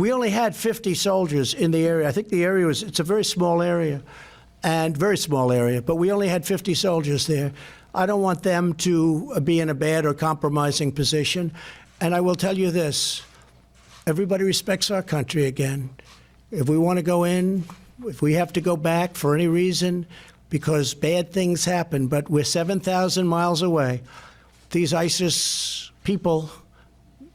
We only had 50 soldiers in the area. I think the area it's a very small area, but we only had 50 soldiers there. I don't want them to be in a bad or compromising position. And I will tell you this, everybody respects our country again. If we want to go in, if we have to go back for any reason, because bad things happen, but we're 7,000 miles away. These ISIS people,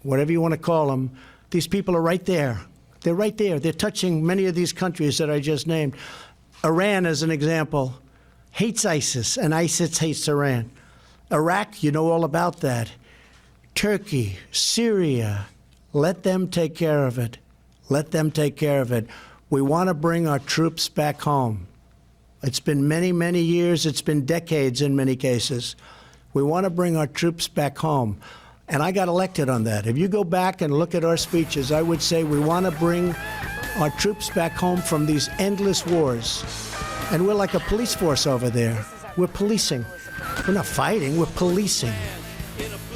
whatever you want to call them, these people are right there. They're right there. They're touching many of these countries that I just named. Iran, as an example, hates ISIS, and ISIS hates Iran. Iraq, you know all about that. Turkey, Syria, let them take care of it. Let them take care of it. We want to bring our troops back home. It's been many, many years. It's been decades in many cases. We want to bring our troops back home. And I got elected on that. If you go back and look at our speeches, I would say we want to bring our troops back home from these endless wars. And we're like a police force over there. We're policing. We're not fighting, we're policing.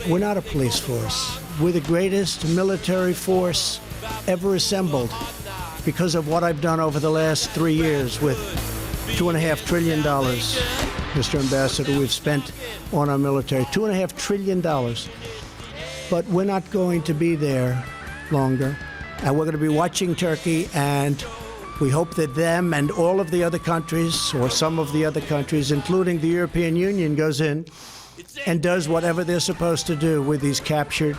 We're not a police force. We're the greatest military force ever assembled because of what I've done over the last 3 years with $2.5 trillion, Mr. Ambassador, we've spent on our military. $2.5 trillion. But we're not going to be there longer. And we're going to be watching Turkey, and we hope that them and all of the other countries, or some of the other countries, including the European Union, goes in and does whatever they're supposed to do with these captured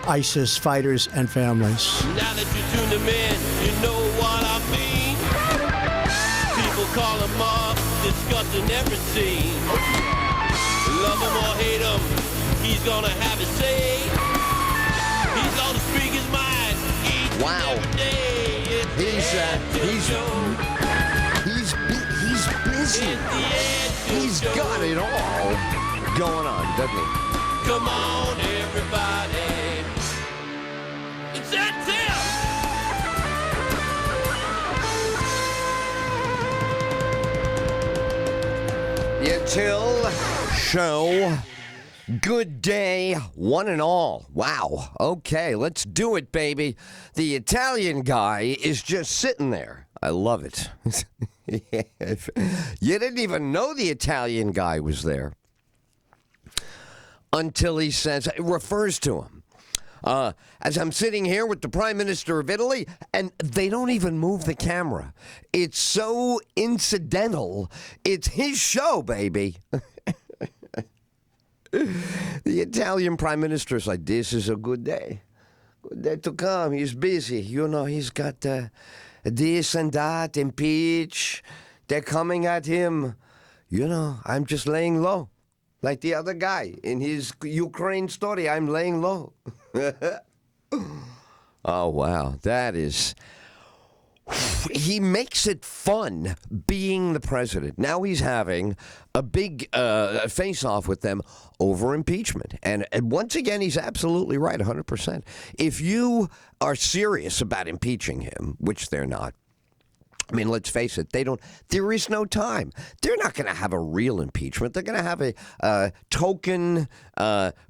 ISIS fighters and families. Now that you tune them in, you know what I mean. People call him up, discussing every scene. Love him or hate him, he's gonna have his say. He's gonna speak his mind each and every day. He's busy. He's got it all going on, doesn't he? Come on, everybody. It's edtyll. The edtyll Show. Good day, one and all. Wow. Okay, let's do it, baby. The Italian guy is just sitting there. I love it. You didn't even know the Italian guy was there until he says, it refers to him. As I'm sitting here with the Prime Minister of Italy, and they don't even move the camera. It's so incidental. It's his show, baby. The Italian Prime Minister is like, this is a good day. Good day to come. He's busy. You know, he's got this and that, impeach. They're coming at him. You know, I'm just laying low. Like the other guy in his Ukraine story, I'm laying low. Oh, wow. That is... He makes it fun being the president. Now he's having a big face-off with them over impeachment. And once again, he's absolutely right, 100%. If you are serious about impeaching him, which they're not, I mean, let's face it, there is no time. They're not going to have a real impeachment. They're going to have a token,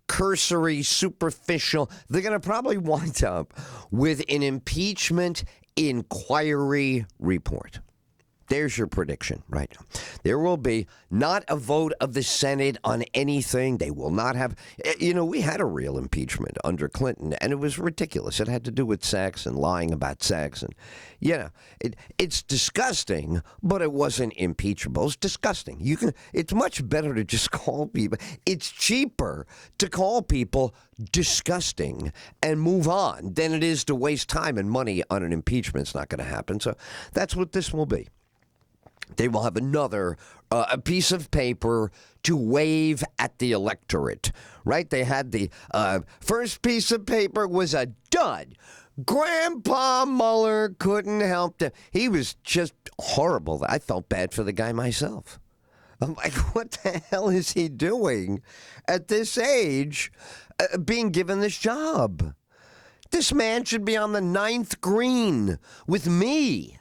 cursory, superficial. They're going to probably wind up with an impeachment inquiry report. There's your prediction right now. There will be not a vote of the Senate on anything. They will not have, we had a real impeachment under Clinton, and it was ridiculous. It had to do with sex and lying about sex. And, it's disgusting, but it wasn't impeachable. It's disgusting. It's much better to just call people. It's cheaper to call people disgusting and move on than it is to waste time and money on an impeachment. It's not going to happen. So that's what this will be. They will have another a piece of paper to wave at the electorate, right? They had the first piece of paper was a dud. Grandpa Mueller couldn't help it. He was just horrible. I felt bad for the guy myself. I'm like, what the hell is he doing at this age being given this job? This man should be on the 9th green with me.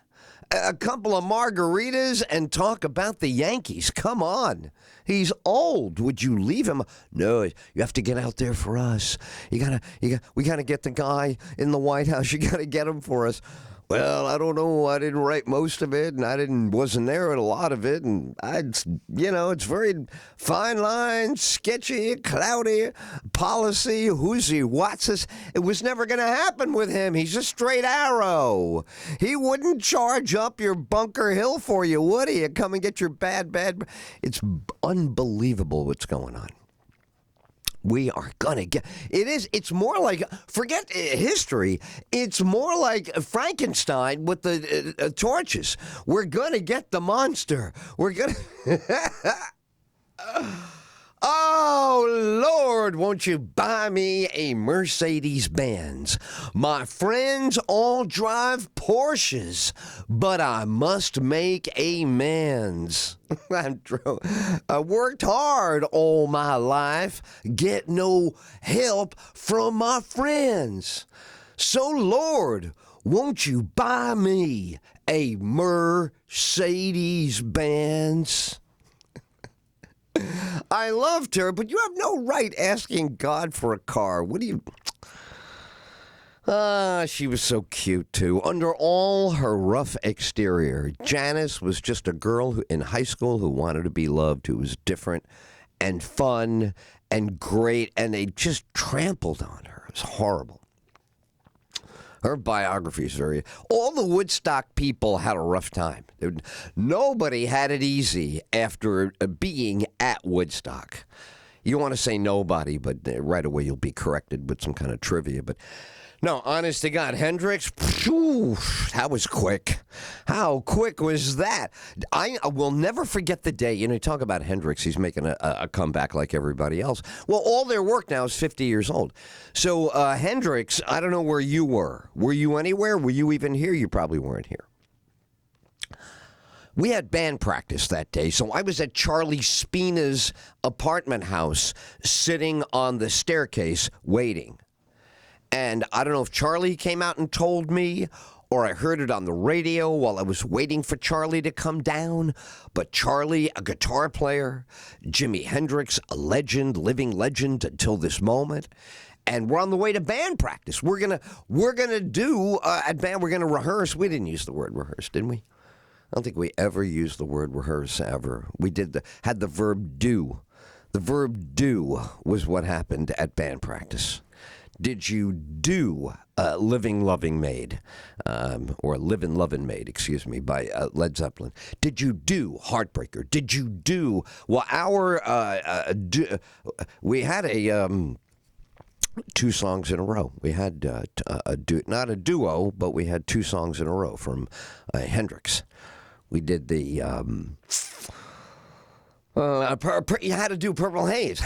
a couple of margaritas and talk about the Yankees. Come on. He's old. Would you leave him? No, you have to get out there for us. We gotta get the guy in the White House. You gotta get him for us. Well, I don't know. I didn't write most of it, and wasn't there at a lot of it, and it's very fine line, sketchy, cloudy, policy, who's he, what's this? It was never going to happen with him. He's a straight arrow. He wouldn't charge up your Bunker Hill for you, would he? Come and get your bad. It's unbelievable what's going on. We are going to get it's more like, forget history, it's more like Frankenstein with the torches. We're going to get the monster. We're going to. Oh, Lord, won't you buy me a Mercedes-Benz? My friends all drive Porsches, but I must make amends. I worked hard all my life, get no help from my friends. So, Lord, won't you buy me a Mercedes-Benz? I loved her, but you have no right asking God for a car. What do you... she was so cute, too. Under all her rough exterior, Janice was just a girl in high school who wanted to be loved, who was different and fun and great, and they just trampled on her. It was horrible. Her biography is very... All the Woodstock people had a rough time. Nobody had it easy after being at Woodstock. You want to say nobody, but right away you'll be corrected with some kind of trivia. But no, honest to God, Hendrix, phew, that was quick. How quick was that? I will never forget the day. You talk about Hendrix, he's making a comeback like everybody else. Well, all their work now is 50 years old. So Hendrix, I don't know where you were. Were you anywhere? Were you even here? You probably weren't here. We had band practice that day, so I was at Charlie Spina's apartment house sitting on the staircase waiting. And I don't know if Charlie came out and told me, or I heard it on the radio while I was waiting for Charlie to come down. But Charlie, a guitar player, Jimi Hendrix, a legend, living legend until this moment. And we're on the way to band practice. We're gonna do at band. We're gonna rehearse. We didn't use the word rehearse, didn't we? I don't think we ever used the word rehearse ever. We had the verb do. The verb do was what happened at band practice. Did you do Living Loving Maid, or Livin' Lovin' Maid, excuse me, by Led Zeppelin? Did you do Heartbreaker? Did you do, well, we had two songs in a row. We had not a duo, but we had two songs in a row from Hendrix. We did the... you had to do Purple Haze.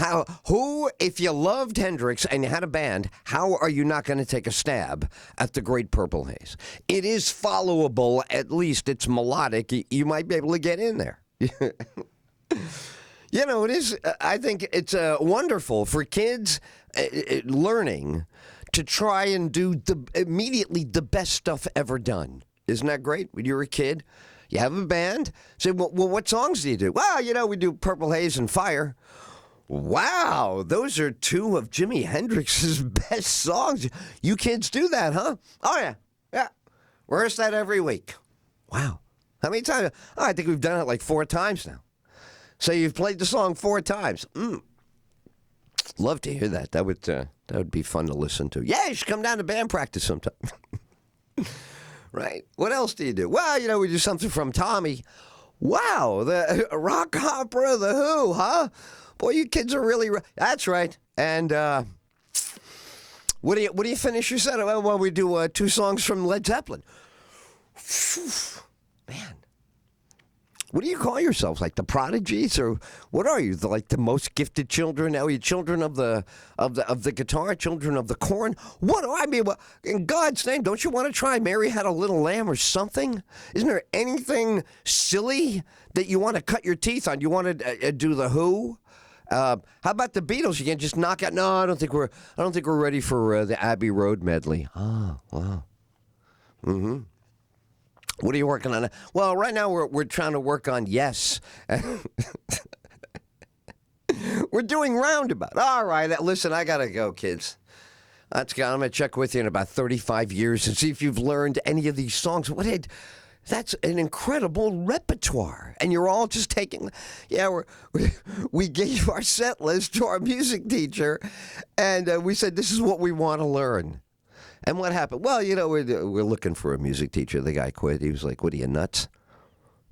If you loved Hendrix and you had a band, how are you not going to take a stab at the great Purple Haze? It is followable, at least it's melodic. You might be able to get in there. It is. I think it's wonderful for kids learning to try and do immediately the best stuff ever done. Isn't that great? When you're a kid, you have a band. Say, well, what songs do you do? Well, we do Purple Haze and Fire. Wow, those are two of Jimi Hendrix's best songs. You kids do that, huh? Oh, yeah. Rehearse that every week. Wow. How many times? Oh, I think we've done it like 4 times now. So you've played the song 4 times. Love to hear that. That would be fun to listen to. Yeah, you should come down to band practice sometime. Right. What else do you do? Well, we do something from Tommy. Wow, the rock opera, The Who, huh? Boy, you kids are really... That's right. And what do you finish your set? Well, we do 2 songs from Led Zeppelin. Man. What do you call yourselves? Like the prodigies, or what are you? The most gifted children? Are you children of the guitar? Children of the corn? What do I mean? In God's name, don't you want to try Mary Had a Little Lamb or something? Isn't there anything silly that you want to cut your teeth on? You want to do The Who? How about the Beatles? You can just knock out. No, I don't think we're ready for the Abbey Road medley. Oh, wow. What are you working on? Well, right now we're trying to work on Yes. We're doing Roundabout. All right, listen, I gotta go, kids. Let's go. I'm gonna check with you in about 35 years and see if you've learned any of these songs. That's an incredible repertoire, and you're all just taking. Yeah, we gave our set list to our music teacher, and we said this is what we want to learn. And what happened? Well, we're looking for a music teacher. The guy quit. He was like, "What are you, nuts?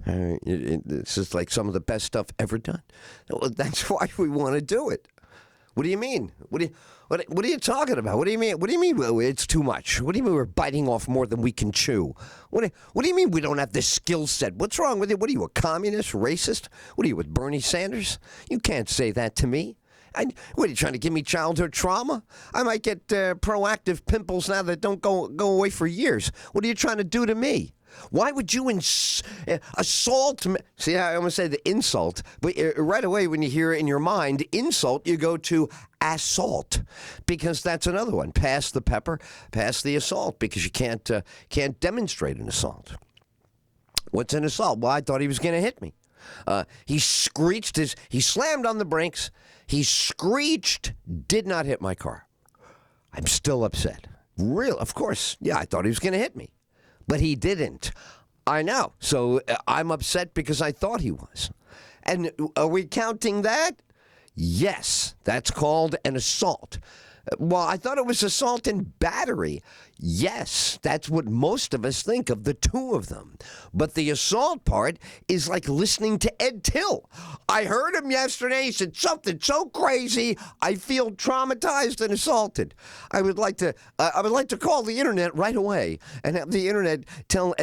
This is like some of the best stuff ever done." Well, that's why we want to do it. What do you mean? What are you talking about? What do you mean? What do you mean it's too much? What do you mean we're biting off more than we can chew? What do you mean we don't have the skill set? What's wrong with you? What are you, a communist, racist? What are you, with Bernie Sanders? You can't say that to me. What are you trying to give me childhood trauma? I might get proactive pimples now that don't go away for years. What are you trying to do to me? Why would you assault me? See, I almost said the insult, but right away when you hear it in your mind, insult, you go to assault, because that's another one. Pass the pepper, pass the assault, because you can't demonstrate an assault. What's an assault? Well, I thought he was going to hit me. He screeched. He slammed on the brakes. He screeched, did not hit my car. I'm still upset. Real, of course. Yeah, I thought he was going to hit me. But he didn't. I know. So I'm upset because I thought he was. And are we counting that? Yes. That's called an assault. Well, I thought it was assault and battery. Yes, that's what most of us think of the two of them. But the assault part is like listening to edtyll. I heard him yesterday. He said something so crazy, I feel traumatized and assaulted. I would like to call the internet right away and have the internet tell.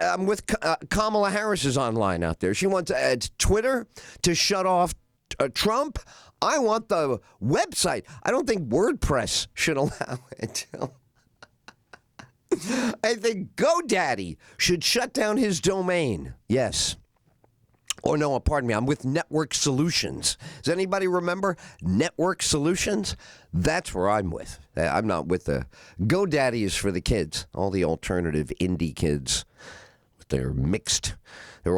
I'm with Kamala Harris is online out there. She wants Twitter to shut off Trump. I want the website. I don't think WordPress should allow it. I think GoDaddy should shut down his domain. Yes. Or no, pardon me, I'm with Network Solutions. Does anybody remember Network Solutions? That's where I'm with. I'm not with the GoDaddy is for the kids, all the alternative indie kids. They're mixed. They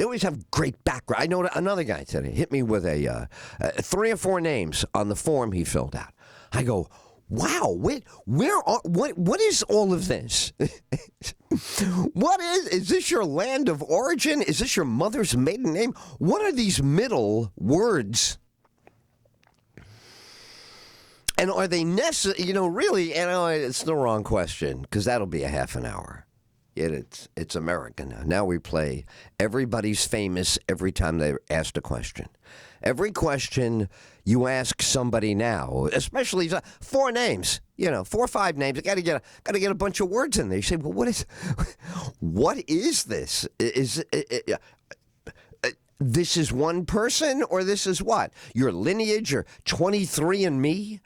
always have great background. I know another guy today hit me with 3 or 4 names on the form he filled out. I go, wow, what is all of this? Is this your land of origin? Is this your mother's maiden name? What are these middle words? And are they necessary? Really, it's the wrong question, because that'll be a half an hour. It's America now. Now we play Everybody's Famous every time they asked a question. Every question you ask somebody now, especially 4 names, 4 or 5 names, you got to get a bunch of words in there. You say, well, what is this? Is this is one person, or this is what? Your lineage, or 23andMe?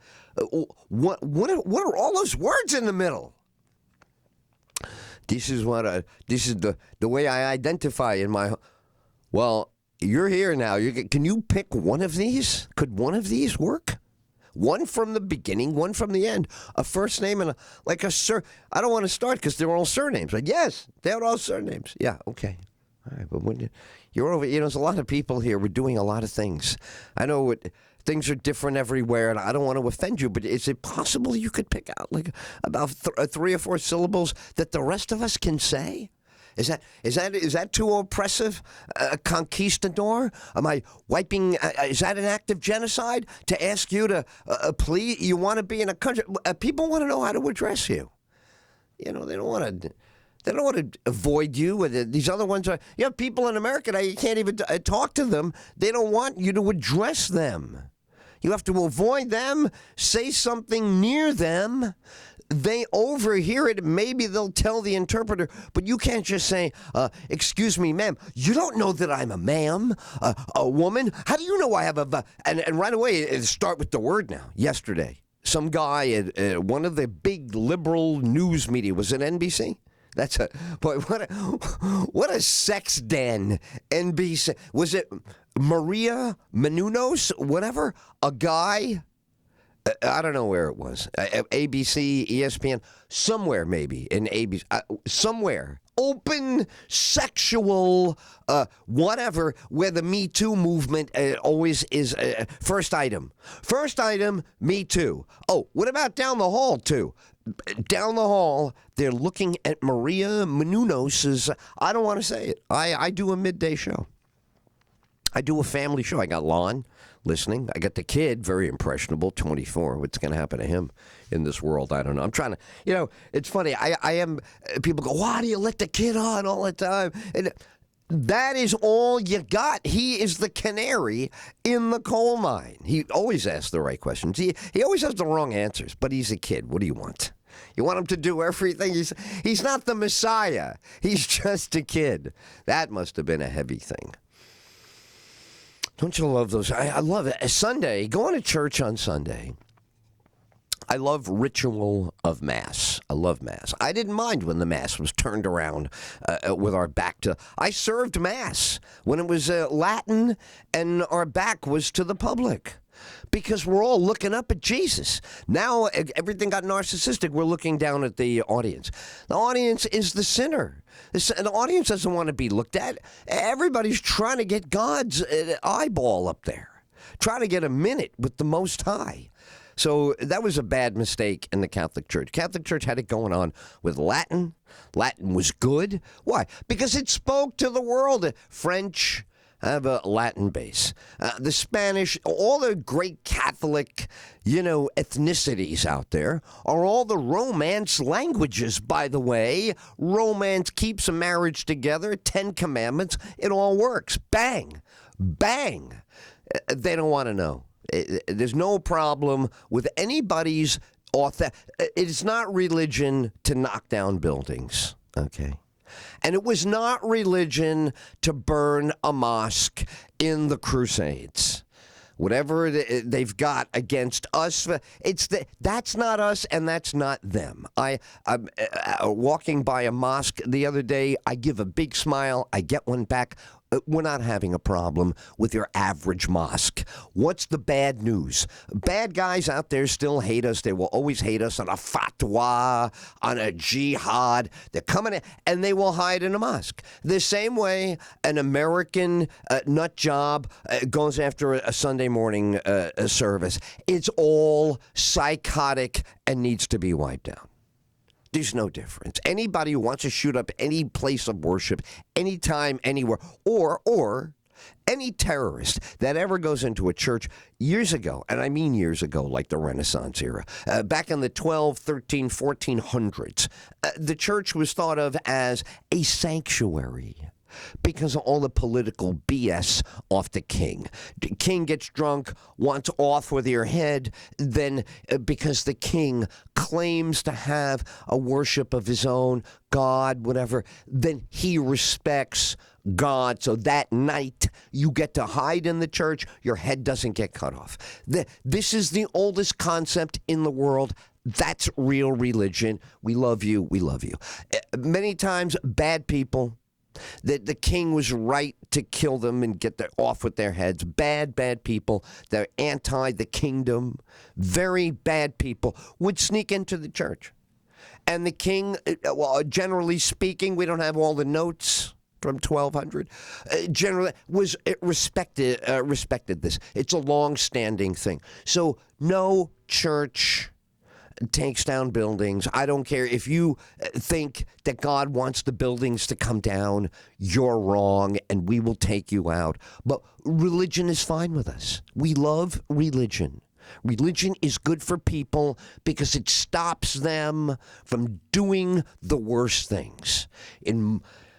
What are all those words in the middle? This is the way I identify in my. Well, you're here now. Can you pick one of these? Could one of these work? One from the beginning, one from the end. A first name and a sir. I don't want to start because they're all surnames. But yes, they're all surnames. Yeah, okay. All right, but when you're over, there's a lot of people here. We're doing a lot of things. I know things are different everywhere, and I don't want to offend you, but is it possible you could pick out about 3 or 4 syllables that the rest of us can say? Is that too oppressive? Conquistador? Am I wiping? Is that an act of genocide to ask you to please? You want to be in a country? People want to know how to address you. They don't want to. They don't want to avoid you. These other ones are. You have people in America now. You can't even talk to them. They don't want you to address them. You have to avoid them. Say something near them. They overhear it. Maybe they'll tell the interpreter, but you can't just say, excuse me, ma'am. You don't know that I'm a ma'am, a woman. How do you know I have a... And right away, start with the word now. Yesterday, some guy at one of the big liberal news media, was it NBC? Boy, what a sex den. NBC. Was it Maria Menounos? Whatever? A guy... I don't know where it was. ABC, ESPN, somewhere maybe in ABC, somewhere open sexual whatever, where the Me Too movement always is first item. First item, Me Too. Oh, what about down the hall, too? Down the hall, they're looking at Maria Menounos' I don't want to say it. I do a midday show. I do a family show. I got Lon listening. I got the kid, very impressionable, 24. What's going to happen to him in this world? I don't know. I'm trying to, it's funny. I am, people go, why do you let the kid on all the time? And that is all you got. He is the canary in the coal mine. He always asks the right questions. He always has the wrong answers, but he's a kid. What do you want? You want him to do everything? He's not the Messiah. He's just a kid. That must have been a heavy thing. Don't you love those? I love it. Sunday, going to church on Sunday. I love ritual of Mass. I love Mass. I didn't mind when the Mass was turned around with our back to... I served Mass when it was Latin and our back was to the public. Because we're all looking up at Jesus. Now everything got narcissistic. We're looking down at the audience. The audience is the sinner. The audience doesn't want to be looked at. Everybody's trying to get God's eyeball up there. Trying to get a minute with the Most High. So that was a bad mistake in the Catholic Church. Catholic Church had it going on with Latin. Latin was good. Why? Because it spoke to the world. French have a Latin base. The Spanish, all the great Catholic, ethnicities out there are all the Romance languages, by the way. Romance keeps a marriage together, 10 Commandments, it all works. Bang, bang. They don't want to know. There's no problem with anybody's author. It's not religion to knock down buildings, okay? And it was not religion to burn a mosque in the Crusades. Whatever they've got against us, that's not us and that's not them. I'm walking by a mosque the other day. I give a big smile. I get one back. We're not having a problem with your average mosque. What's the bad news? Bad guys out there still hate us. They will always hate us on a fatwa, on a jihad. They're coming in, and they will hide in a mosque. The same way an American nut job goes after a Sunday morning service. It's all psychotic and needs to be wiped out. There's no difference. Anybody who wants to shoot up any place of worship, anytime, anywhere, or any terrorist that ever goes into a church years ago, and I mean years ago, like the Renaissance era, back in the 12, 13, 1400s, the church was thought of as a sanctuary. Because of all the political BS off the king. The king gets drunk, wants off with your head, then because the king claims to have a worship of his own, God, whatever, then he respects God. So that night, you get to hide in the church, your head doesn't get cut off. This is the oldest concept in the world. That's real religion. We love you. We love you. Many times, bad people... The king was right to kill them and get off with their heads. Bad people. They're anti the kingdom. Very bad people would sneak into the church. And the king, generally speaking, we don't have all the notes from 1200, generally was respected this. It's a long-standing thing. So no church takes down buildings. I don't care if you think that God wants the buildings to come down. You're wrong, and we will take you out. But religion is fine with us. We love religion. Religion is good for people because it stops them from doing the worst things.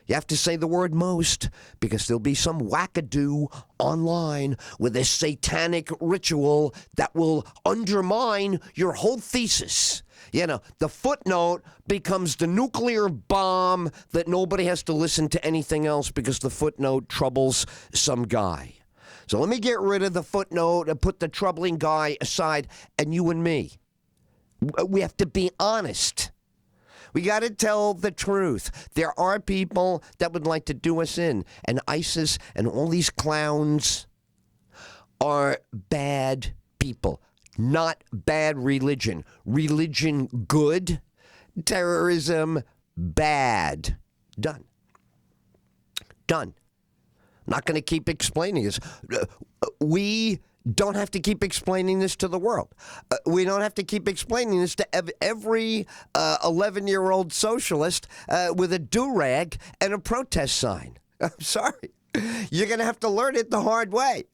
You have to say the word most because there'll be some wackadoo online with a satanic ritual that will undermine your whole thesis. The footnote becomes the nuclear bomb that nobody has to listen to anything else because the footnote troubles some guy. So let me get rid of the footnote and put the troubling guy aside, and you and me. We have to be honest. We got to tell the truth. There are people that would like to do us in, and ISIS and all these clowns are bad people, not bad religion. Religion good, terrorism bad. Done. Done. Not going to keep explaining this. We don't have to keep explaining this to the world. We don't have to keep explaining this to every 11-year-old socialist with a do-rag and a protest sign. I'm sorry. You're going to have to learn it the hard way.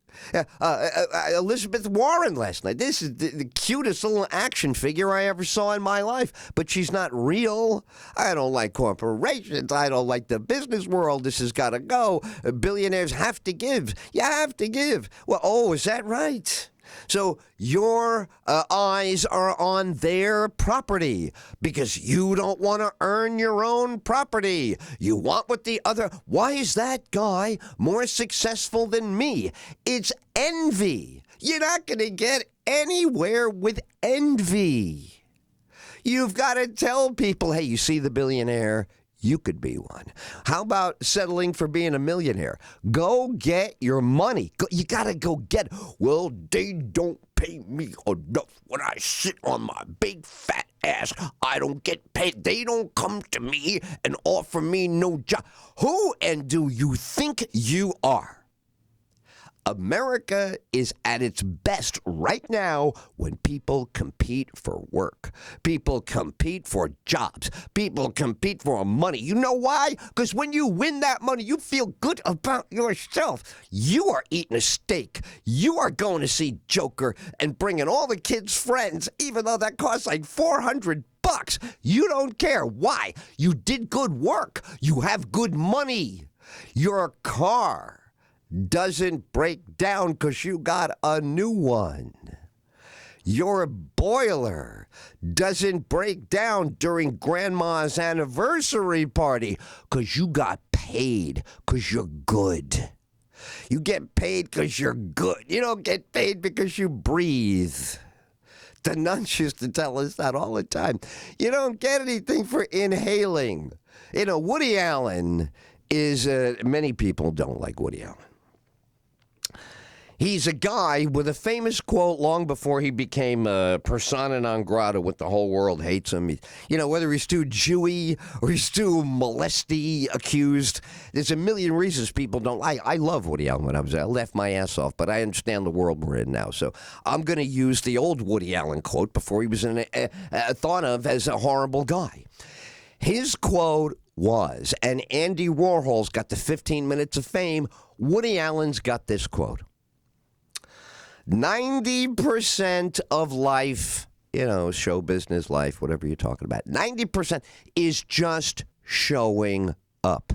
Elizabeth Warren last night. This is the cutest little action figure I ever saw in my life. But she's not real. I don't like corporations. I don't like the business world. This has got to go. Billionaires have to give. You have to give. Well, oh, is that right? So your eyes are on their property because you don't want to earn your own property. You want what the other... Why is that guy more successful than me? It's envy. You're not going to get anywhere with envy. You've got to tell people, hey, you see the billionaire? You could be one. How about settling for being a millionaire? Go get your money. You got to go get it. Well, they don't pay me enough when I sit on my big fat ass. I don't get paid. They don't come to me and offer me no job. Who and do you think you are? America is at its best right now when people compete for work. People compete for jobs. People compete for money. You know why? Because when you win that money, you feel good about yourself. You are eating a steak. You are going to see Joker and bringing all the kids' friends, even though that costs like $400. You don't care. Why? You did good work. You have good money. Your car doesn't break down because you got a new one. Your boiler doesn't break down during grandma's anniversary party because you got paid because you're good. You get paid because you're good. You don't get paid because you breathe. The nuns used to tell us that all the time. You don't get anything for inhaling. You know, Woody Allen is, many people don't like Woody Allen. He's a guy with a famous quote long before he became persona non grata with the whole world hates him. You know, whether he's too Jewy or he's too molesty accused, there's a million reasons people don't like. I love Woody Allen when I left my ass off, but I understand the world we're in now. So I'm going to use the old Woody Allen quote before he was thought of as a horrible guy. His quote was, and Andy Warhol's got the 15 minutes of fame, Woody Allen's got this quote. 90% of life, you know, show business life, whatever you're talking about, 90% is just showing up.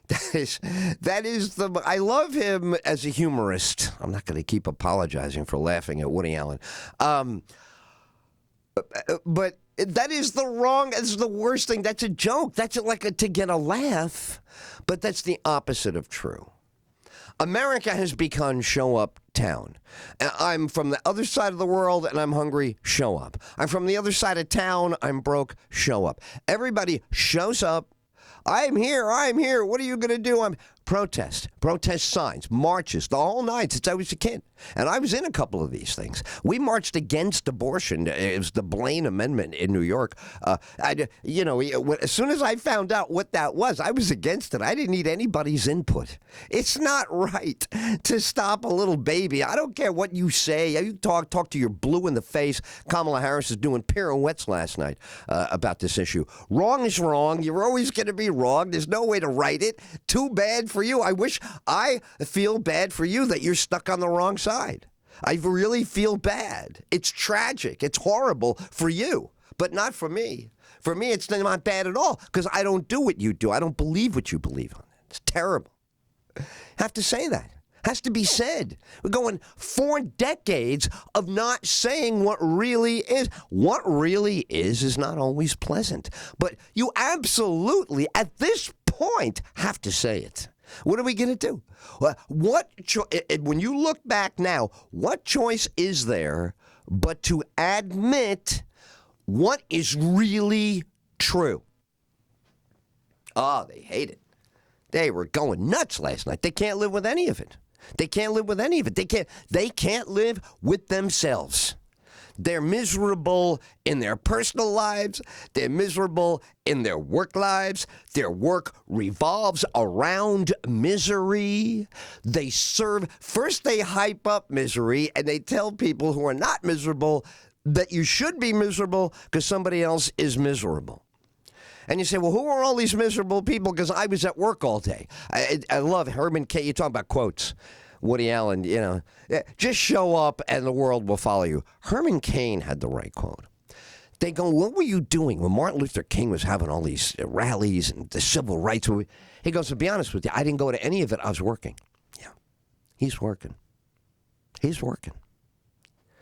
That is the, I love him as a humorist. I'm not going to keep apologizing for laughing at Woody Allen. But that is that's the worst thing. That's a joke. That's like to get a laugh. But that's the opposite of true. America has become show-up town. I'm from the other side of the world and I'm hungry, show up. I'm from the other side of town, I'm broke, show up. Everybody shows up. I'm here. What are you going to do? Protest signs, marches, the whole night since I was a kid. And I was in a couple of these things. We marched against abortion. It was the Blaine Amendment in New York. As soon as I found out what that was, I was against it. I didn't need anybody's input. It's not right to stop a little baby. I don't care what you say. You talk to your blue in the face. Kamala Harris is doing pirouettes last night about this issue. Wrong is wrong. You're always going to be wrong. There's no way to right it. Too bad for you. I feel bad for you that you're stuck on the wrong side. I really feel bad. It's tragic. It's horrible for you, but not for me. For me, it's not bad at all because I don't do what you do. I don't believe what you believe on. It's terrible. I have to say that. Has to be said. We're going 4 decades of not saying what really is. What really is not always pleasant. But you absolutely, at this point, have to say it. What are we going to do? When you look back now, what choice is there but to admit what is really true? Oh, they hate it. They were going nuts last night. They can't live with any of it. They can't live with themselves. They're miserable in their personal lives. They're miserable in their work lives. Their work revolves around misery. First they hype up misery, and they tell people who are not miserable that you should be miserable because somebody else is miserable. And you say, well, who are all these miserable people? Because I was at work all day. I love Herman Cain. You talk about quotes. Woody Allen, just show up and the world will follow you. Herman Cain had the right quote. They go, what were you doing when Martin Luther King was having all these rallies and the civil rights? He goes, to be honest with you, I didn't go to any of it. I was working. Yeah, he's working. He's working.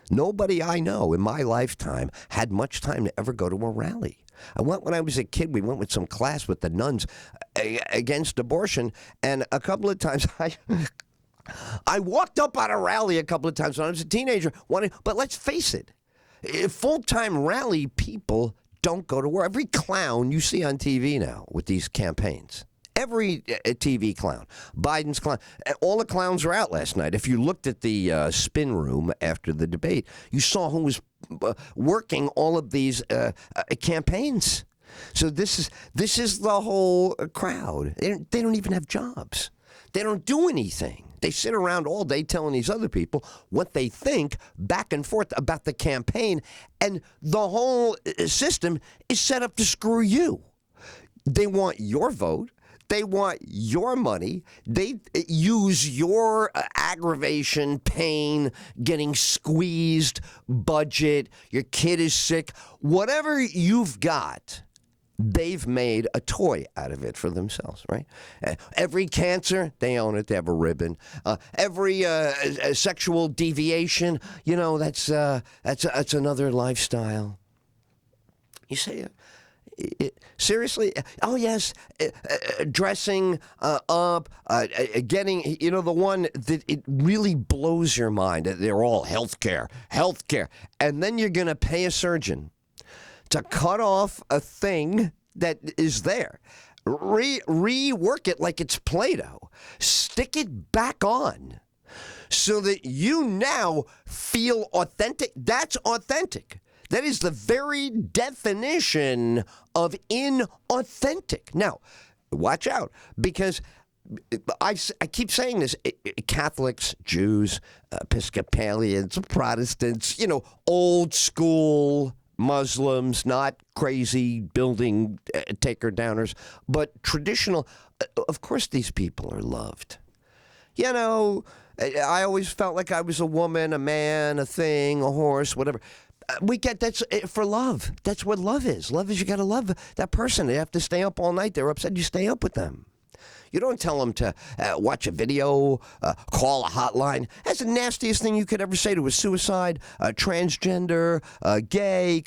Nobody I know in my lifetime had much time to ever go to a rally. I went when I was a kid. We went with some class with the nuns against abortion, and a couple of times I walked up on a rally a couple of times when I was a teenager. But let's face it, full-time rally people don't go to work. Every clown you see on TV now with these campaigns, every TV clown, Biden's clown, all the clowns were out last night. If you looked at the spin room after the debate, you saw who was working all of these campaigns. So this is the whole crowd. They don't even have jobs. They don't do anything. They sit around all day telling these other people what they think back and forth about the campaign, and the whole system is set up to screw you. They want your vote. They want your money. They use your aggravation, pain, getting squeezed, budget, your kid is sick. Whatever you've got, they've made a toy out of it for themselves, right? Every cancer, they own it. They have a ribbon. Every sexual deviation, that's another lifestyle. You say, seriously? Oh, yes. Dressing up, getting, the one that it really blows your mind. They're all healthcare. And then you're going to pay a surgeon to cut off a thing that is there. Rework it like it's Play-Doh. Stick it back on so that you now feel authentic. That's authentic. That is the very definition of inauthentic. Now, watch out, because I keep saying this. Catholics, Jews, Episcopalians, Protestants, old school Muslims, not crazy building taker-downers, but traditional. Of course these people are loved. I always felt like I was a woman, a man, a thing, a horse, whatever. We get that's for love. That's what love is. Love is you got to love that person. They have to stay up all night. They're upset. You stay up with them. You don't tell them to watch a video, call a hotline. That's the nastiest thing you could ever say to a suicide, transgender, gay.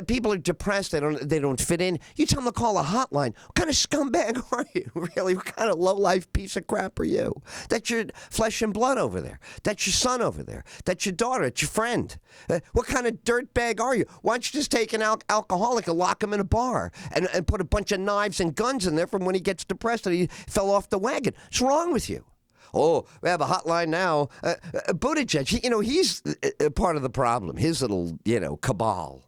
People are depressed. They don't fit in. You tell them to call a hotline. What kind of scumbag are you? Really? What kind of low-life piece of crap are you? That's your flesh and blood over there. That's your son over there. That's your daughter. It's your friend. What kind of dirtbag are you? Why don't you just take an alcoholic and lock him in a bar and put a bunch of knives and guns in there from when he gets depressed and he fell off the wagon? What's wrong with you? Oh, we have a hotline now. Buttigieg, he's part of the problem. His little, cabal.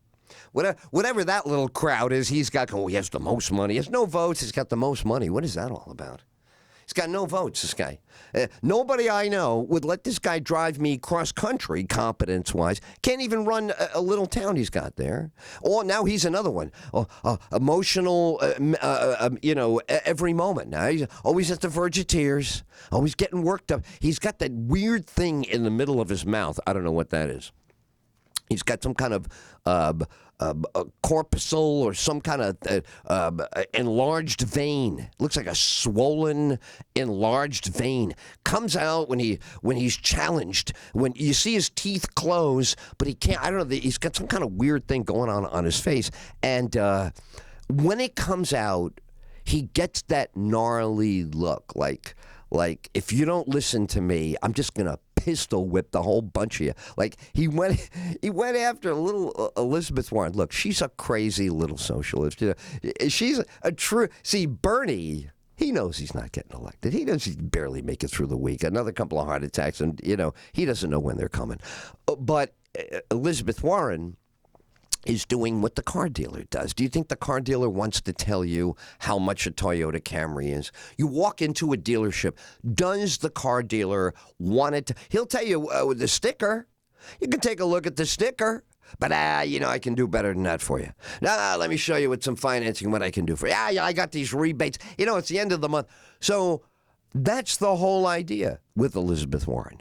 Whatever that little crowd is, he has the most money. He has no votes. He's got the most money. What is that all about? He's got no votes, this guy. Nobody I know would let this guy drive me cross-country, competence-wise. Can't even run a little town he's got there. Or now he's another one. Emotional, every moment. Now he's always at the verge of tears, always getting worked up. He's got that weird thing in the middle of his mouth. I don't know what that is. He's got some kind of corpuscle or some kind of enlarged vein. Looks like a swollen, enlarged vein. Comes out when he's challenged. When you see his teeth close, but he can't. I don't know. He's got some kind of weird thing going on his face. And when it comes out, he gets that gnarly look. Like if you don't listen to me, I'm just gonna pistol whip the whole bunch of you. Like he went after little Elizabeth Warren. Look, she's a crazy little socialist. She's a true. See, Bernie, he knows he's not getting elected. He knows he's barely making it through the week. Another couple of heart attacks, and he doesn't know when they're coming. But Elizabeth Warren is doing what the car dealer does. Do you think the car dealer wants to tell you how much a Toyota Camry is? You walk into a dealership. Does the car dealer want it to? He'll tell you with the sticker. You can take a look at the sticker. But, I can do better than that for you. Now, let me show you with some financing what I can do for you. I got these rebates. It's the end of the month. So that's the whole idea with Elizabeth Warren.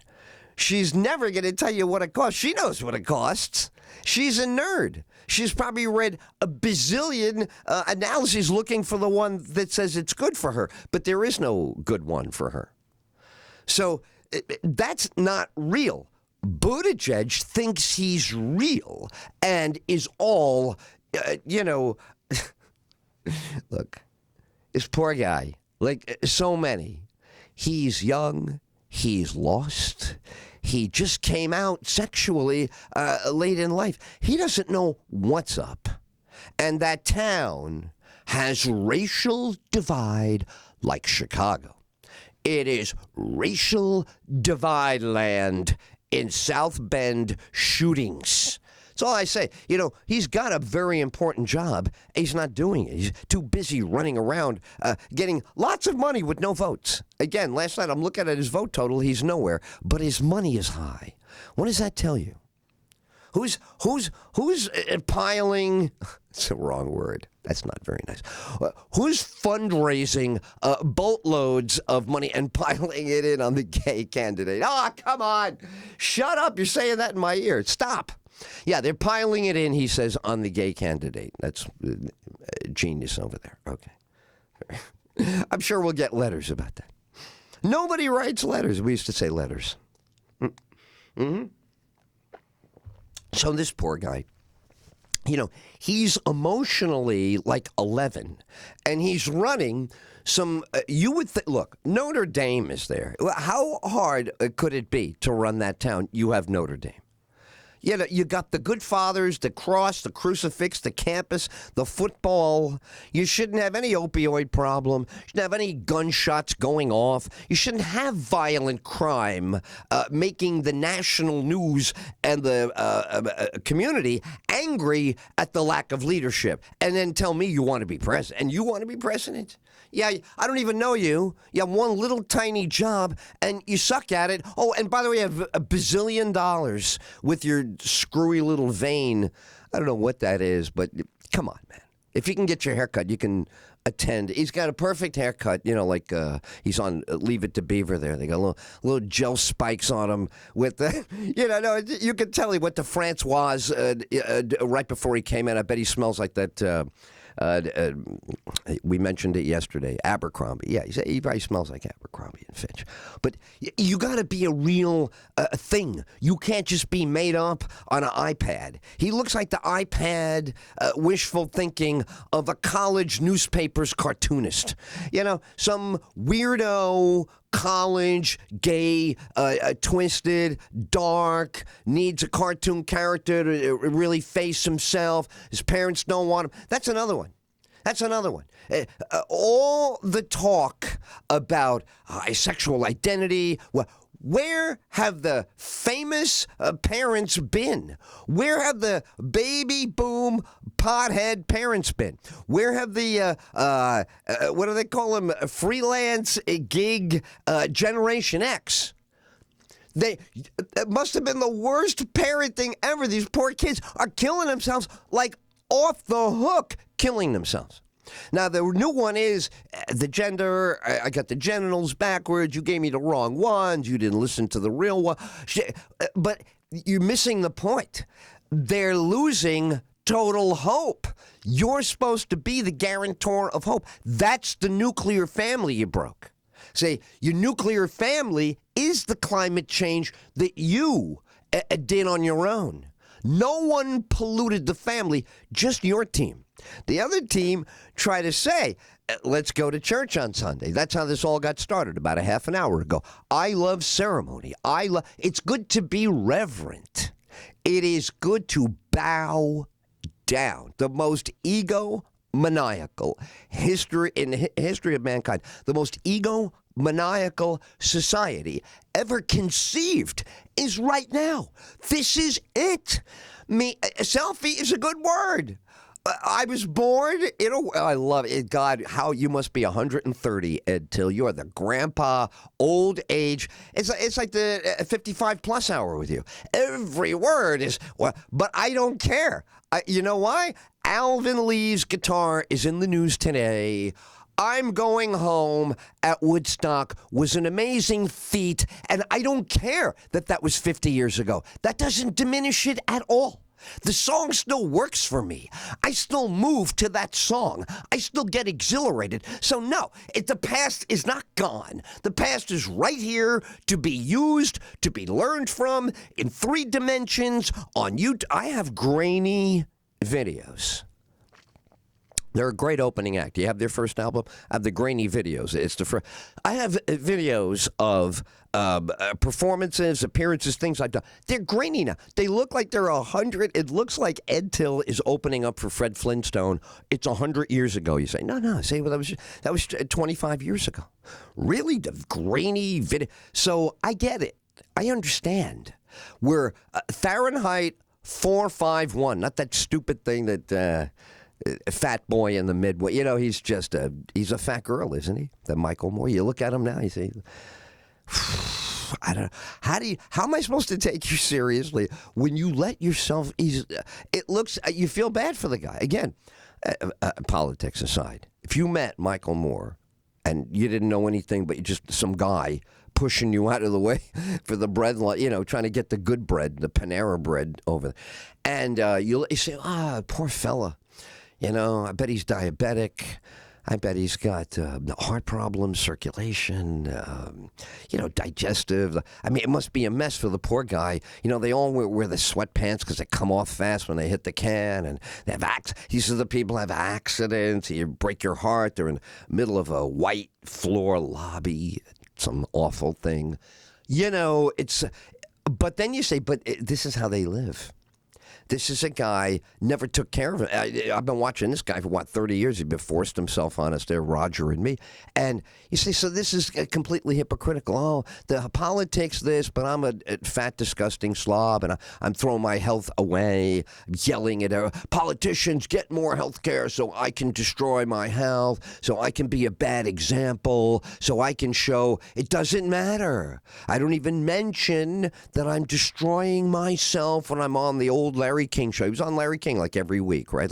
She's never going to tell you what it costs. She knows what it costs. She's a nerd. She's probably read a bazillion analyses looking for the one that says it's good for her. But there is no good one for her. So that's not real. Buttigieg thinks he's real and is all, look, this poor guy, like so many, he's young, he's lost, he just came out sexually late in life. He doesn't know what's up. And that town has racial divide like Chicago. It is racial divide land. In South Bend shootings. That's all I say. He's got a very important job. He's not doing it. He's too busy running around getting lots of money with no votes. Again, last night I'm looking at his vote total. He's nowhere. But his money is high. What does that tell you? Who's piling? It's the wrong word. That's not very nice. Who's fundraising boatloads of money and piling it in on the gay candidate? Oh, come on. Shut up. You're saying that in my ear. Stop. Yeah, they're piling it in, he says, on the gay candidate. That's genius over there. Okay. I'm sure we'll get letters about that. Nobody writes letters. We used to say letters. Mm-hmm. So this poor guy, he's emotionally like 11, and he's running some, you would look, Notre Dame is there. How hard could it be to run that town? You have Notre Dame. You got the Good Fathers, the cross, the crucifix, the campus, the football. You shouldn't have any opioid problem. You shouldn't have any gunshots going off. You shouldn't have violent crime making the national news and the community angry at the lack of leadership. And then tell me you want to be president. And you want to be president? Yeah, I don't even know you. You have one little tiny job, and you suck at it. Oh, and by the way, you have $1 bazillion with your screwy little vein. I don't know what that is, but come on, man. If you can get your haircut, you can attend. He's got a perfect haircut, like he's on Leave It to Beaver there. They got little gel spikes on him with the, no, you can tell he went to Francois right before he came in. I bet he smells like that. We mentioned it yesterday. Abercrombie. Yeah, he probably smells like Abercrombie and Fitch. But you got to be a real thing. You can't just be made up on an iPad. He looks like the iPad wishful thinking of a college newspaper's cartoonist. Some weirdo college, gay, twisted, dark, needs a cartoon character to really face himself. His parents don't want him. That's another one. All the talk about sexual identity. Where have the famous parents been? Where have the baby boom pothead parents been? Where have the, what do they call them, freelance gig Generation X? It must have been the worst parenting ever. These poor kids are killing themselves, like off the hook killing themselves. Now, the new one is the gender. I got the genitals backwards. You gave me the wrong ones. You didn't listen to the real one. But you're missing the point. They're losing total hope. You're supposed to be the guarantor of hope. That's the nuclear family you broke. Say, your nuclear family is the climate change that you did on your own. No one polluted the family, just your team. The other team tried to say, let's go to church on Sunday. That's how this all got started about a half an hour ago. I love ceremony. It's good to be reverent. It is good to bow down. The most ego egomaniacal history of mankind, the most egomaniacal society ever conceived is right now. This is it. Selfie is a good word. I was born in I love it. God, how you must be 130, edtyll. You're the grandpa, old age. It's like the 55 plus hour with you. Every word is, but I don't care. You know why? Alvin Lee's guitar is in the news today. I'm going home at Woodstock was an amazing feat, and I don't care that that was 50 years ago. That doesn't diminish it at all. The song still works for me. I still move to that song. I still get exhilarated. So no, the past is not gone. The past is right here to be used, to be learned from in 3 dimensions on YouTube. I have grainy videos. They're a great opening act. You have their first album. I have the grainy videos. It's the first. I have videos of performances, appearances, things I've done. They're grainy now. They look like they're 100. It looks like edtyll is opening up for Fred Flintstone. It's 100 years ago. You say, no. Say, well, that was 25 years ago. Really, the grainy video. So I get it. I understand. We're Fahrenheit 451. Not that stupid thing that. A fat boy in the Midwest. You know, he's a fat girl, isn't he? That Michael Moore. You look at him now, you say, I don't know. How am I supposed to take you seriously when you let yourself, you feel bad for the guy. Again, politics aside, if you met Michael Moore and you didn't know anything but just some guy pushing you out of the way for the bread, trying to get the good bread, the Panera bread over there. And you say, poor fella. I bet he's diabetic. I bet he's got heart problems, circulation, digestive. I mean, it must be a mess for the poor guy. They all wear the sweatpants because they come off fast when they hit the can. And they have he says the people have accidents. You break your heart. They're in the middle of a white floor lobby. Some awful thing. But then you say, this is how they live. This is a guy never took care of it. I've been watching this guy for 30 years. He's been forced himself on us there, Roger and me. And you say, so this is completely hypocritical. Oh, the politics this, but I'm a fat, disgusting slob, and I'm throwing my health away, yelling at politicians, get more health care so I can destroy my health, so I can be a bad example, so I can show it doesn't matter. I don't even mention that I'm destroying myself when I'm on the old Larry King show. He was on Larry King like every week, right?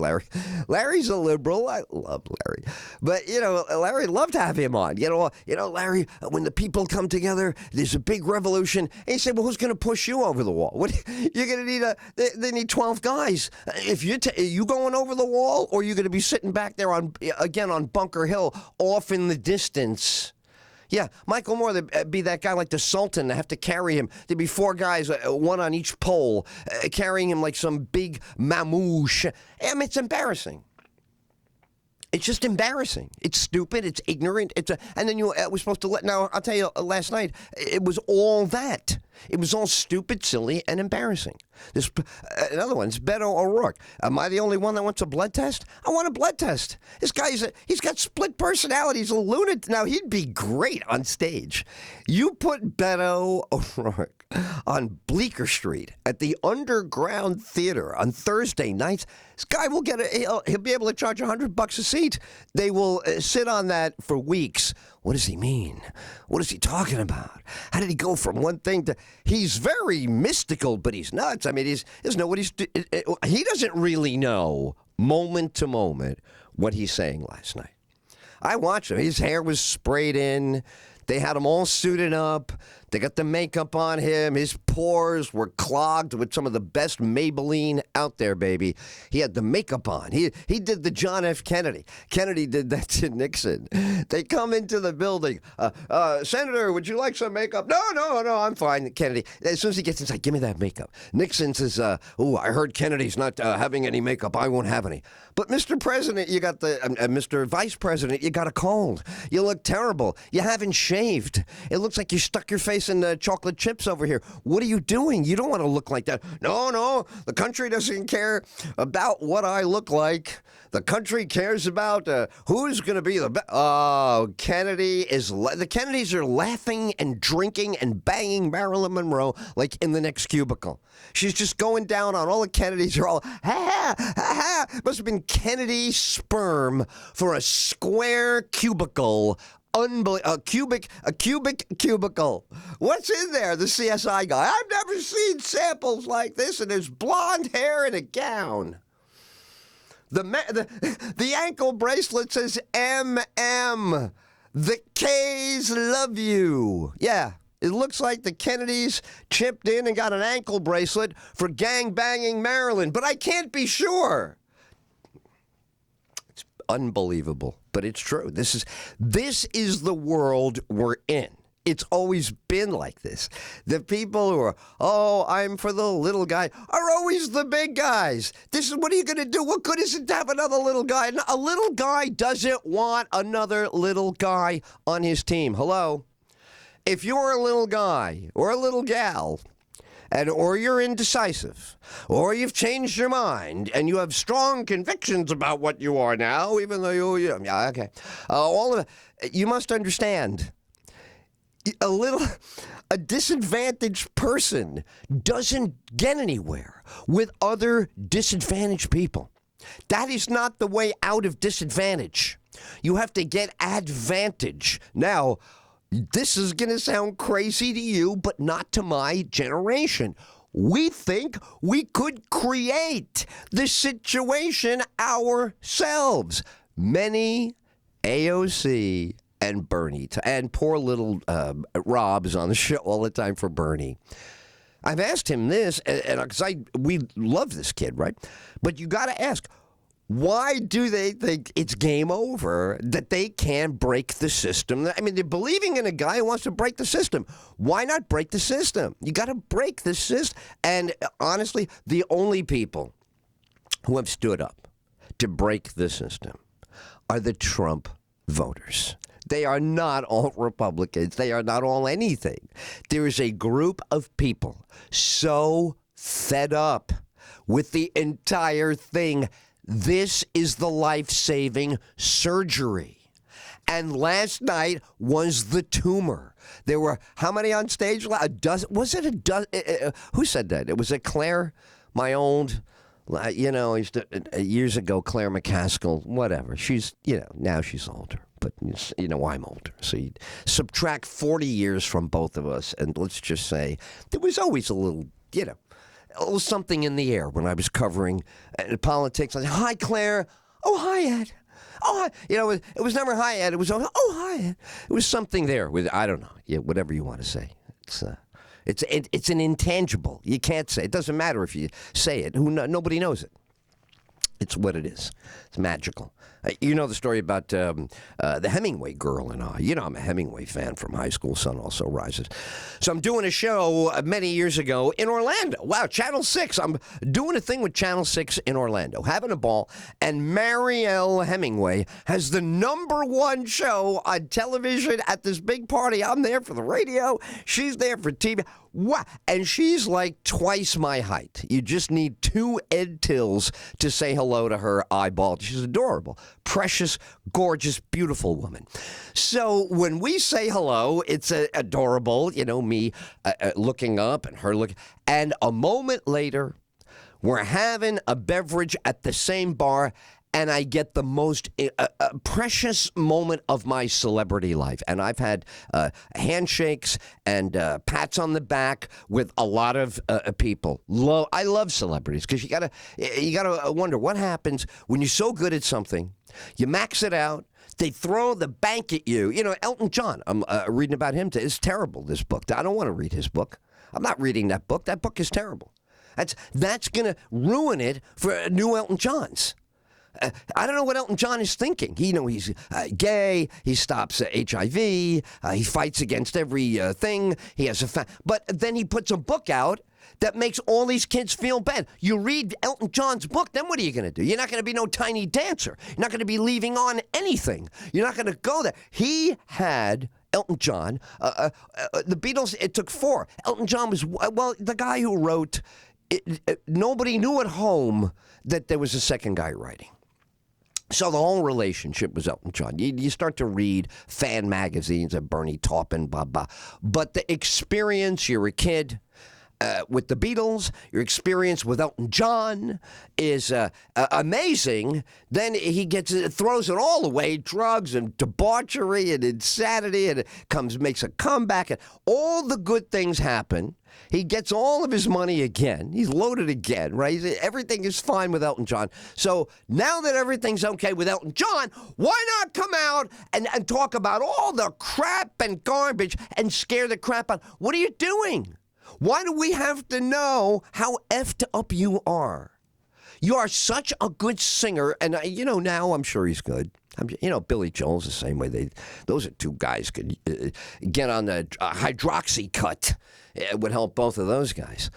Larry's a liberal. I love Larry. But, Larry, love to have him on. Larry, when the people come together, there's a big revolution. And you say, well, who's going to push you over the wall? What you're going to need they need 12 guys. If you going over the wall, or you're going to be sitting back there on Bunker Hill off in the distance. Yeah, Michael Moore, there'd be that guy like the Sultan. They have to carry him. There'd be 4 guys, one on each pole, carrying him like some big mamouche. I mean, it's embarrassing. It's just embarrassing. It's stupid. It's ignorant. And then you were supposed to let. Now, I'll tell you, last night, it was all that. It was all stupid, silly, and embarrassing. This another one. It's Beto O'Rourke. Am I the only one that wants a blood test? I want a blood test. This guy he's got split personalities. A lunatic. Now he'd be great on stage. You put Beto O'Rourke on Bleecker Street at the Underground Theater on Thursday nights. This guy will he'll be able to charge $100 a seat. They will sit on that for weeks. What does he mean? What is he talking about? How did he go from one thing to... He's very mystical, but he's nuts. I mean, he doesn't really know, moment to moment, what he's saying last night. I watched him. His hair was sprayed in. They had him all suited up. They got the makeup on him. His pores were clogged with some of the best Maybelline out there, baby. He had the makeup on. He did the John F. Kennedy. Kennedy did that to Nixon. They come into the building. Senator, would you like some makeup? No, I'm fine, Kennedy. As soon as he gets inside, give me that makeup. Nixon says, I heard Kennedy's not having any makeup. I won't have any. But Mr. President, you got Mr. Vice President, you got a cold. You look terrible. You haven't shaved. It looks like you stuck your face slicing chocolate chips over here. What are you doing? You don't want to look like that. No, the country doesn't care about what I look like. The country cares about who's going to be the best. Oh, the Kennedys are laughing and drinking and banging Marilyn Monroe like in the next cubicle. She's just going down on all the Kennedys. Are all, ha, ha, ha. Must have been Kennedy sperm for a square cubicle. A cubic cubicle. What's in there? The CSI guy. I've never seen samples like this, and there's blonde hair in a gown. The ankle bracelet says MM. The K's love you. Yeah, it looks like the Kennedys chipped in and got an ankle bracelet for gang banging Marilyn, but I can't be sure. It's unbelievable, but it's true. This is the world we're in. It's always been like this. The people who are, I'm for the little guy, are always the big guys. What are you going to do? What good is it to have another little guy? A little guy doesn't want another little guy on his team. Hello? If you're a little guy or a little gal, or you're indecisive, or you've changed your mind, and you have strong convictions about what you are now, even though all of it, you must understand. A disadvantaged person doesn't get anywhere with other disadvantaged people. That is not the way out of disadvantage. You have to get advantage. Now, this is going to sound crazy to you, but not to my generation. We think we could create the situation ourselves. Many AOC and Bernie, and poor little Rob's on the show all the time for Bernie. I've asked him this, and because we love this kid, right? But you got to ask, why do they think it's game over, that they can break the system? I mean, they're believing in a guy who wants to break the system. Why not break the system? You got to break the system. And honestly, the only people who have stood up to break the system are the Trump voters. They are not all Republicans. They are not all anything. There is a group of people so fed up with the entire thing. This is the life-saving surgery. And last night was the tumor. There were, how many on stage? A dozen. Was it a dozen? Who said that? It was Claire, my old, years ago, Claire McCaskill, whatever. She's, now she's older. But, I'm older. So you subtract 40 years from both of us, and let's just say there was always a little, a little something in the air when I was covering politics. I said, hi, Claire. Oh, hi, Ed. Oh, hi. It was never hi, Ed. It was, oh, hi, Ed. It was something there with, I don't know, whatever you want to say. It's an intangible. You can't say. It doesn't matter if you say it. Nobody knows it. It's what it is. It's magical. You know the story about the Hemingway girl and I. I'm a Hemingway fan from high school. Sun also rises. So I'm doing a show many years ago in Orlando. Wow, Channel 6. I'm doing a thing with Channel 6 in Orlando, having a ball. And Marielle Hemingway has the #1 show on television at this big party. I'm there for the radio. She's there for TV. Wow. And she's like twice my height. You just need 2 edtylls to say hello to her eyeball. She's adorable. Precious, gorgeous, beautiful woman. So when we say hello, it's adorable, me looking up and her looking. And a moment later, we're having a beverage at the same bar, and I get the most precious moment of my celebrity life. And I've had handshakes and pats on the back with a lot of people. I love celebrities because you gotta wonder what happens when you're so good at something. You max it out. They throw the bank at you. Elton John. I'm reading about him. It's terrible, this book. I don't want to read his book. I'm not reading that book. That book is terrible. That's going to ruin it for new Elton Johns. I don't know what Elton John is thinking. He's gay. He stops HIV. He fights against every thing. He has but then he puts a book out that makes all these kids feel bad. You read Elton John's book, then what are you going to do? You're not going to be no tiny dancer. You're not going to be leaving on anything. You're not going to go there. He had Elton John. The Beatles, it took 4. Elton John was, well, the guy who wrote, nobody knew at home that there was a second guy writing. So the whole relationship was Elton John. You start to read fan magazines of Bernie Taupin, blah, blah. But the experience, you're a kid with the Beatles, your experience with Elton John is amazing. Then he throws it all away, drugs and debauchery and insanity, and makes a comeback. And all the good things happen. He gets all of his money again. He's loaded again, right? Everything is fine with Elton John. So now that everything's okay with Elton John, why not come out and talk about all the crap and garbage and scare the crap out? What are you doing? Why do we have to know how effed up you are? You are such a good singer, and now I'm sure he's good. Billy Joel's the same way. Those are two guys could get on the hydroxy cut. It would help both of those guys.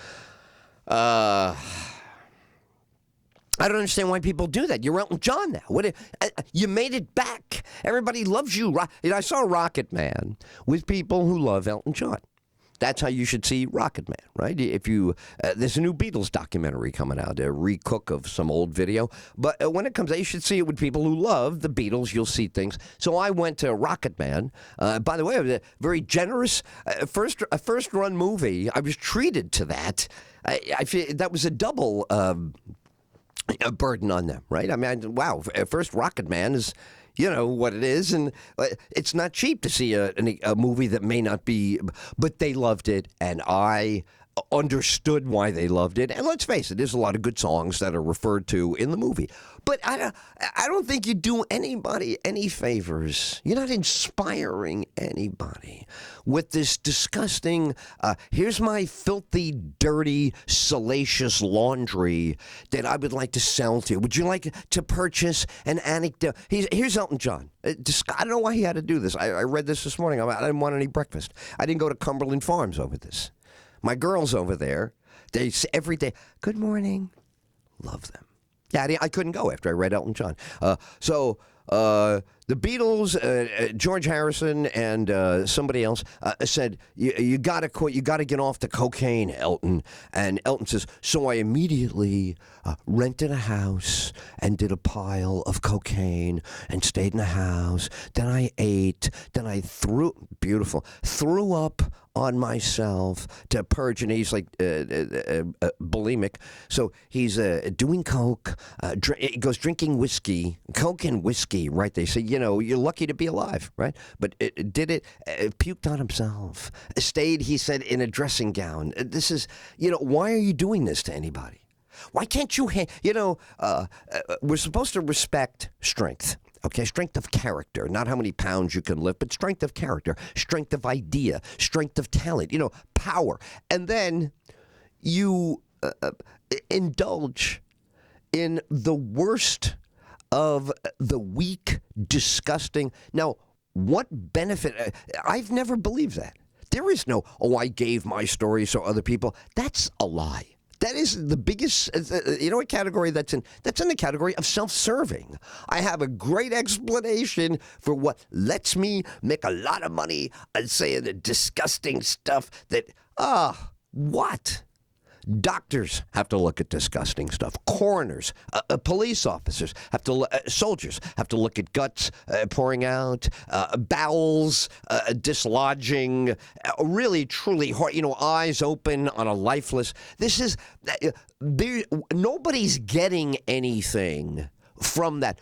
I don't understand why people do that. You're Elton John now. You made it back. Everybody loves you. I saw Rocket Man with people who love Elton John. That's how you should see Rocket Man, right? If there's a new Beatles documentary coming out, a recook of some old video. But when it comes out, you should see it with people who love the Beatles. You'll see things. So I went to Rocket Man. By the way, it was a very generous first run movie. I was treated to that. I feel that was a double a burden on them, right? I mean, wow, first Rocket Man is, what it is, and it's not cheap to see a movie that may not be, but they loved it, and I understood why they loved it. And let's face it, there's a lot of good songs that are referred to in the movie. But I don't think you do anybody any favors. You're not inspiring anybody with this disgusting, here's my filthy, dirty, salacious laundry that I would like to sell to you. Would you like to purchase an anecdote? Here's Elton John. I don't know why he had to do this. I read this morning. I didn't want any breakfast. I didn't go to Cumberland Farms over this. My girls over there, they say every day, good morning. Love them. Yeah, I couldn't go after I read Elton John. So the Beatles, George Harrison, and somebody else said, you got to quit. You got to get off the cocaine, Elton. And Elton says, so I immediately rented a house and did a pile of cocaine and stayed in the house. Then I ate. Then I threw up on myself to purge, and he's like bulimic. So he's doing coke. He goes drinking whiskey, coke and whiskey, right? They say, you're lucky to be alive, right? But it puked on himself. Stayed, he said, in a dressing gown. This is, why are you doing this to anybody? Why can't you, we're supposed to respect strength. Okay, strength of character, not how many pounds you can lift, but strength of character, strength of idea, strength of talent, power. And then you indulge in the worst of the weak, disgusting. Now, what benefit? I've never believed that. There is no, I gave my story so other people. That's a lie. That is the biggest, a category that's in the category of self-serving. I have a great explanation for what lets me make a lot of money and saying the disgusting stuff that, what? Doctors have to look at disgusting stuff. Coroners, police officers have to, soldiers have to look at guts pouring out, bowels dislodging, really truly hard, eyes open on a lifeless. This is, nobody's getting anything from that.